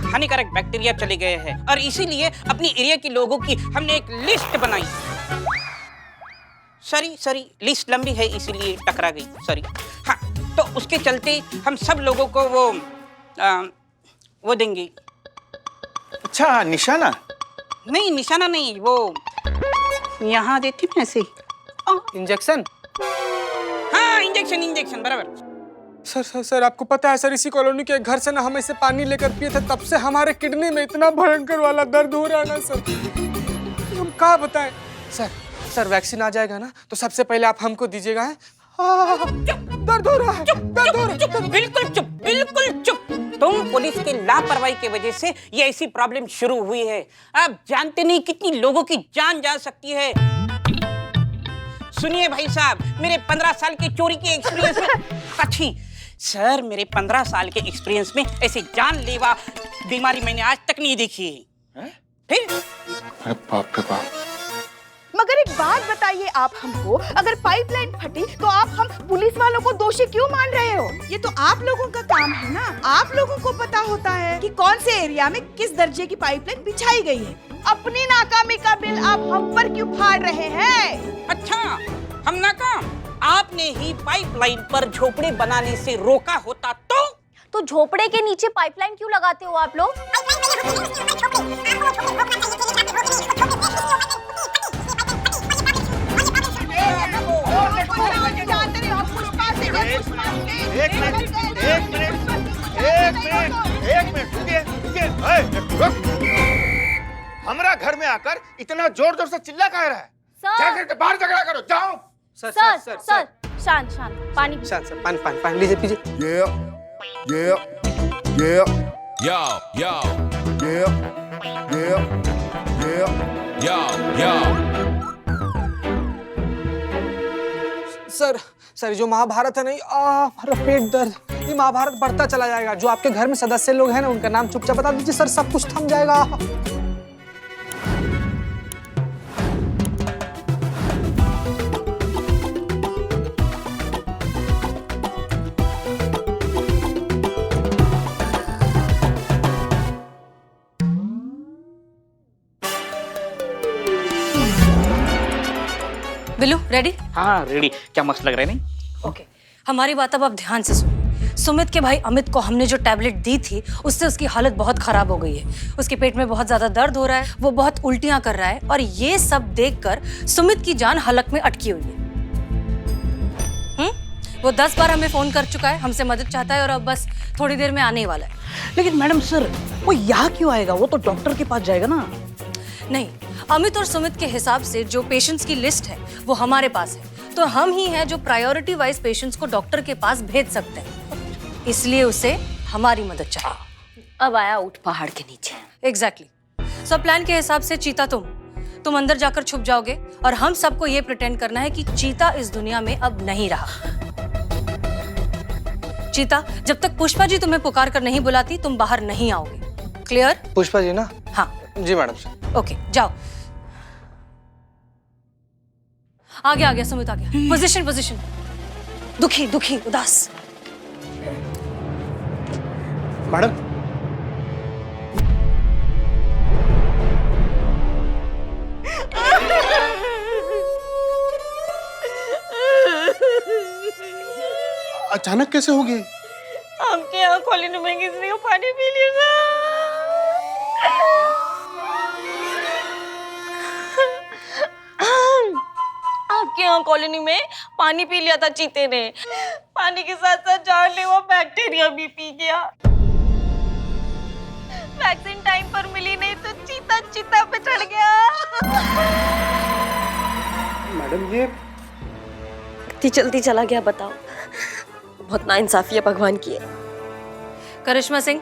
हानिकारक बैक्टीरिया चले गए हैं, और इसीलिए अपनी एरिया के लोगों की हमने एक लिस्ट बनाई। सॉरी लिस्ट लंबी है इसीलिए टकरा गई, सॉरी। हाँ, तो उसके चलते हम सब लोगों को वो देंगे। अच्छा, निशाना? नहीं, निशाना नहीं, वो यहाँ देती हूँ ऐसे। इंजेक्शन? हाँ, इंजेक्शन बराबर। सर आपको पता है सर, इसी कॉलोनी के घर से ना हम इसे पानी लेकर पिए थे, तब से हमारे किडनी में इतना भयंकर वाला दर्द हो रहा है ना सर, हम क्या बताएं। सर वैक्सीन आ जाएगा ना तो सबसे पहले आप हमको दीजिएगा। दर्द हो रहा है, दर्द हो रहा है। बिल्कुल चुप। तुम पुलिस के लापरवाही की वजह से ये ऐसी प्रॉब्लम शुरू हुई है। आप जानते नहीं कितनी लोगों की जान जा सकती है। सुनिए भाई साहब, मेरे 15 साल के चोरी के एक्सपीरियंस में सर, मेरे 15 साल के एक्सपीरियंस में ऐसी जानलेवा बीमारी मैंने आज तक नहीं देखी है। अरे बाप रे बाप। मगर एक बात बताइए आप हमको, अगर पाइपलाइन फटी तो आप हम पुलिस वालों को दोषी क्यों मान रहे हो? ये तो आप लोगों का काम है ना। आप लोगों को पता होता है कि कौन से एरिया में किस दर्जे की पाइपलाइन बिछाई गई है। अपनी नाकामी का बिल आप हम पर क्यों फाड़ रहे हैं? अच्छा, हम नाकाम? आपने ही पाइपलाइन पर झोपड़े बनाने से रोका होता तो झोपड़े के नीचे पाइपलाइन क्यों लगाते हो आप लोग? एक मिनट रुकिए। हमारा घर में आकर इतना जोर जोर से चिल्ला कह रहा है? जाकर बाहर झगड़ा करो, जाओ। सर, शांत, पानी पानी लीजिए, पीजिए। Yo. सर सर जो महाभारत है नहीं, मेरा पेट दर्द, ये महाभारत बढ़ता चला जाएगा। जो आपके घर में सदस्य लोग हैं ना, उनका नाम चुपचाप बता दीजिए सर, सब कुछ थम जाएगा। बिल्लू रेडी? हाँ रेडी। क्या मस्त लग रहा है नहीं? ओके हमारी बात अब आप ध्यान से सुनो। सुमित के भाई अमित को हमने जो टैबलेट दी थी उससे उसकी हालत बहुत खराब हो गई है। उसके पेट में बहुत ज्यादा दर्द हो रहा है, वो बहुत उल्टियां कर रहा है और ये सब देखकर सुमित की जान हलक में अटकी हुई है। वो 10 बार हमें फोन कर चुका है, हमसे मदद चाहता है और अब बस थोड़ी देर में आने ही वाला है। लेकिन मैडम सर वो यहाँ क्यों आएगा? वो तो डॉक्टर के पास जाएगा ना। नहीं, अमित और सुमित के हिसाब से जो पेशेंट्स की लिस्ट है वो हमारे पास है, तो हम ही हैं जो प्रायोरिटी वाइज पेशेंट्स को डॉक्टर के पास भेज सकते हैं, इसलिए उसे हमारी मदद चाहिए। अब आया ऊंट पहाड़ के नीचे। एग्जैक्टली। सो प्लान के हिसाब से चीता तुम अंदर जाकर छुप जाओगे और हम सबको ये प्रिटेंड करना है कि चीता इस दुनिया में अब नहीं रहा। चीता, जब तक पुष्पा जी तुम्हें पुकार कर नहीं बुलाती तुम बाहर नहीं आओगे। क्लियर? पुष्पा जी ना? हाँ जी मैडम सर। ओके जाओ। आ गया सुमित आ गया। पोजीशन। दुखी उदास। मैडम अचानक कैसे हो गए? आपके यहाँ कॉलोनी में किसी को पानी पी लिया था। आपके यहाँ कॉलोनी में पानी पी लिया था चीते ने। पानी के साथ साथ जानलेवा बैक्टीरिया भी पी गया। वैक्सीन टाइम पर मिली नहीं तो चीता चिता पे चढ़ गया। मैडम ये इतनी जल्दी चला गया, बताओ। बहुत नाइंसाफी है भगवान की। करिश्मा सिंह,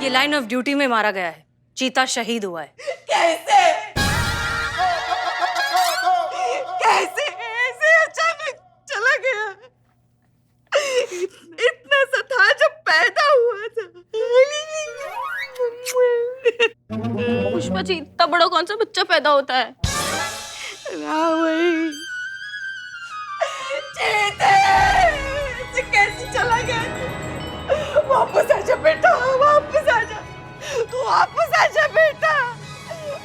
ये लाइन ऑफ ड्यूटी में मारा गया है। चीता शहीद हुआ है। कैसे ऐसे अचानक चला गया? इतना सा था जब पैदा हुआ था। पुष्पा जी, इतना बड़ा कौन सा बच्चा पैदा होता है? कैसे चला गया? वापस आजा बेटा, वापस आजा, तू वापस आजा बेटा,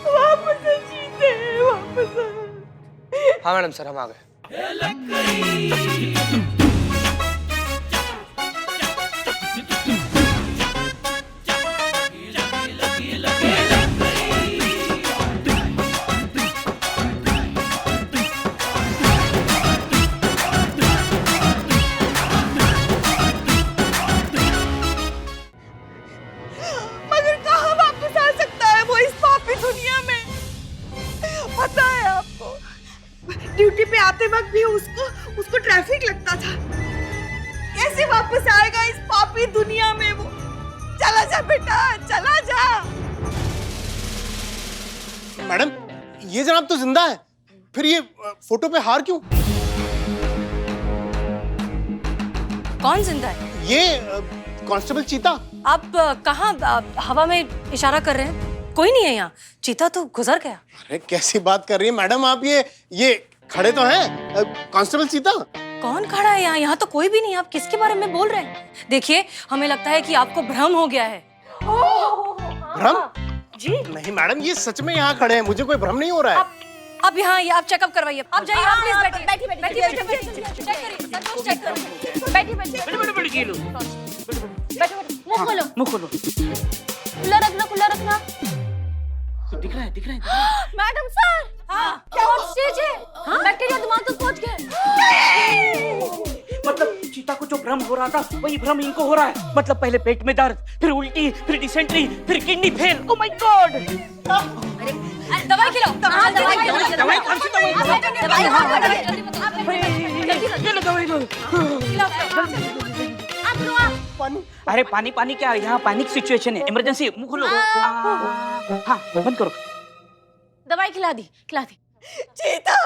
वापस आ जीते, वापस आ। हाँ मैडम सर, हम आ गए। मगर कहाँ वापस आ सकता है वो इस पापी दुनिया में? पता है आपको, ड्यूटी पे आते वक्त भी उसको ट्रैफिक लगता था। कैसे वापस आएगा इस पापी दुनिया में वो? चला जा बेटा, चला जा। मैडम ये जनाब तो जिंदा है, फिर ये फोटो पे हार क्यों? कौन जिंदा है? ये कांस्टेबल चीता। आप कहाँ हवा में इशारा कर रहे हैं? कोई नहीं है यहाँ। चीता तो गुजर गया। अरे कैसी बात कर रही है मैडम आप? ये खड़े तो हैं कांस्टेबल चीता। कौन खड़ा है यहाँ? यहाँ तो कोई भी नहीं। आप किसके बारे में बोल रहे हैं? देखिए, हमें लगता है कि आपको भ्रम हो गया है। भ्रम? जी नहीं मैडम, ये सच में यहाँ खड़े हैं, मुझे कोई भ्रम नहीं हो रहा है। आप यहाँ आप चेकअप करवाइए। आप जाइए, आप प्लीज बैठिए। चेक करिए। बैठिए। मुंह खोलो। खुला रखना। दिख रहा है। मैडम सर, हाँ क्या स्टेज है? बैक्टीरिया दिमाग तक पहुंच गए। मतलब चीता को जो भ्रम हो रहा था वही भ्रम इनको हो रहा है। मतलब पहले पेट में दर्द, फिर उल्टी, फिर डिसेंट्री, फिर kidney fail. Oh my God! दवाई खिलाओ। दवाई कौन सी दवाई? अरे पानी क्या, यहाँ पैनिक सिचुएशन है, इमरजेंसी। मुंह खोलो। हाँ बंद करो। दवाई खिला दी। चीता,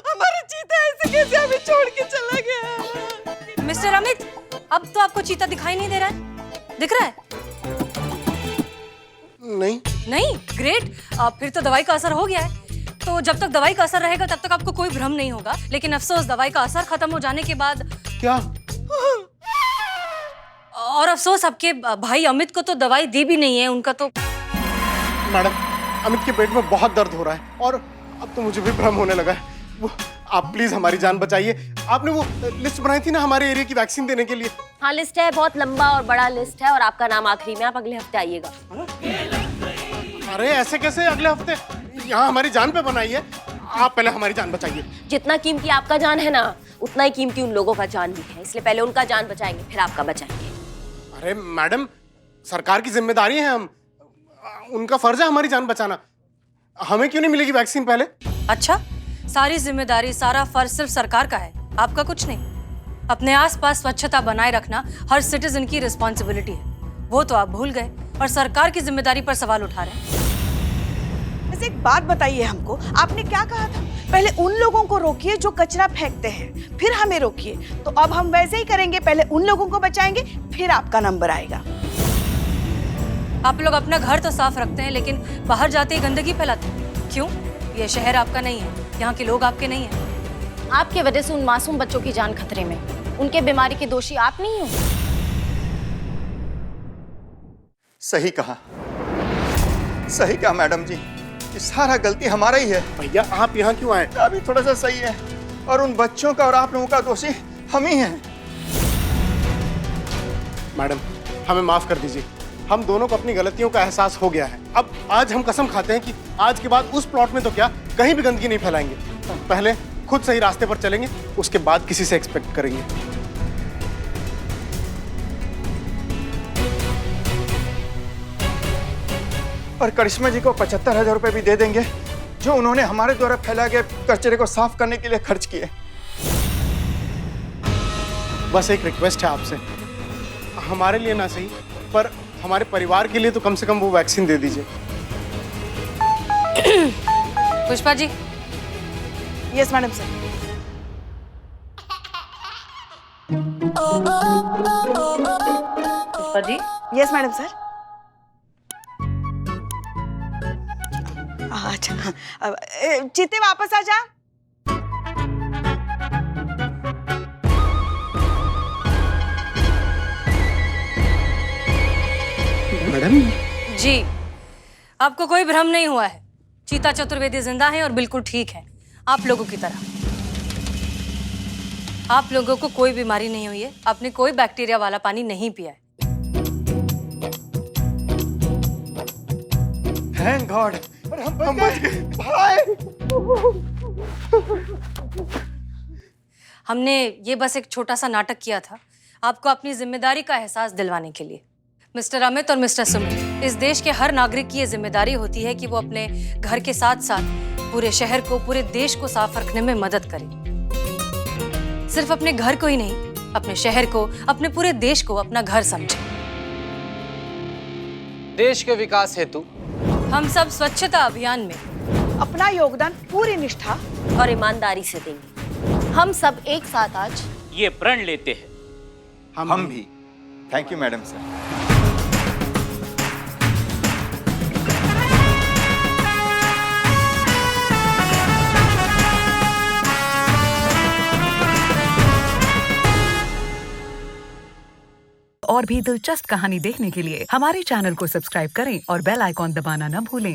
हमारा चीता ऐसे कैसे हमें छोड़ के चला गया? मिस्टर अमित, अब तो आपको चीता दिखाई नहीं दे रहा है? दिख रहा है? नहीं। नहीं? ग्रेट। फिर तो दवाई का असर हो गया है। तो जब तक दवाई का असर रहेगा तब तक आपको कोई भ्रम नहीं होगा, लेकिन अफसोस दवाई का असर खत्म हो जाने के बाद क्या? और अफसोस आपके भाई अमित को तो दवाई दी भी नहीं है, उनका तो। मैडम, अमित के पेट में बहुत दर्द हो रहा है और अब तो मुझे भी भ्रम होने लगा है। वो आप प्लीज हमारी जान बचाइए। आपने वो लिस्ट बनाई थी ना हमारे एरिया की वैक्सीन देने के लिए। हाँ लिस्ट है, बहुत लंबा और बड़ा लिस्ट है, और आपका नाम आखिरी में, आप अगले हफ्ते आइएगा। अरे ऐसे कैसे अगले हफ्ते? यहाँ हमारी जान पे बनाई है। आप पहले हमारी जान बचाइए। जितना कीमती आपका जान है ना, उतना ही कीमती उन लोगों का जान भी है, इसलिए पहले उनका जान बचाएंगे, फिर आपका बचाएंगे। अरे मैडम, सरकार की जिम्मेदारी है, हम उनका फर्ज है हमारी जान बचाना। हमें क्यों नहीं मिलेगी वैक्सीन पहले? अच्छा, सारी जिम्मेदारी, सारा फर्ज सिर्फ सरकार का है, आपका कुछ नहीं। अपने आसपास स्वच्छता बनाए रखना हर सिटीजन की रिस्पॉन्सिबिलिटी है, वो तो आप भूल गए और सरकार की जिम्मेदारी पर सवाल उठा रहे हैं। बस एक बात बताइए हमको, आपने क्या कहा था? पहले उन लोगों को रोकिए जो कचरा फेंकते हैं, फिर हमें रोकिए। तो अब हम वैसे ही करेंगे, पहले उन लोगों को बचाएंगे, फिर आपका नंबर आएगा। आप लोग अपना घर तो साफ रखते हैं, लेकिन बाहर जाते ही गंदगी फैलाते हैं। क्यों? ये शहर आपका नहीं है, यहाँ के लोग आपके नहीं हैं। आपके वजह से उन मासूम बच्चों की जान खतरे में, उनके बीमारी के दोषी आप नहीं हो। सही कहा, सही कहा मैडम जी, ये सारा गलती हमारा ही है। भैया आप यहाँ क्यों आए? अभी थोड़ा सा सही है, और उन बच्चों का और आप लोगों का दोषी हम ही हैं। मैडम, हमें माफ कर दीजिए, हम दोनों को अपनी गलतियों का एहसास हो गया है। अब आज हम कसम खाते हैं कि आज के बाद उस प्लॉट में तो क्या, कहीं भी गंदगी नहीं फैलाएंगे। पहले खुद सही रास्ते पर चलेंगे, उसके बाद किसी से एक्सपेक्ट करेंगे। और करिश्मा जी को 75,000 रुपए भी दे देंगे, जो उन्होंने हमारे द्वारा फैलाए गए कचरे को साफ करने के लिए खर्च किए। बस एक रिक्वेस्ट है आपसे, हमारे लिए ना सही पर हमारे परिवार के लिए तो कम से कम वो वैक्सीन दे दीजिए। Pushpa ji. Yes madam sir. Pushpa ji. Yes madam sir. अच्छा हाँ, चित्ते वापस आ जा। मैडम जी, आपको कोई भ्रम नहीं हुआ है। चीता चतुर्वेदी जिंदा है और बिल्कुल ठीक है, आप लोगों की तरह। आप लोगों को कोई बीमारी नहीं हुई है, आपने कोई बैक्टीरिया वाला पानी नहीं पिया है। थैंक गॉड, हम बच गए भाई। हमने ये बस एक छोटा सा नाटक किया था, आपको अपनी जिम्मेदारी का एहसास दिलवाने के लिए। मिस्टर अमित और मिस्टर सुमित, इस देश के हर नागरिक की ये जिम्मेदारी होती है कि वो अपने घर के साथ साथ पूरे शहर को, पूरे देश को साफ रखने में मदद करे। सिर्फ अपने घर को ही नहीं, अपने शहर को, अपने पूरे देश को अपना घर समझे। देश के विकास हेतु हम सब स्वच्छता अभियान में अपना योगदान पूरी निष्ठा और ईमानदारी से देंगे। हम सब एक साथ आज ये प्रण लेते हैं। हम भी। Thank you madam sir. और भी दिलचस्प कहानी देखने के लिए हमारे चैनल को सब्सक्राइब करें और बेल आइकॉन दबाना न भूलें।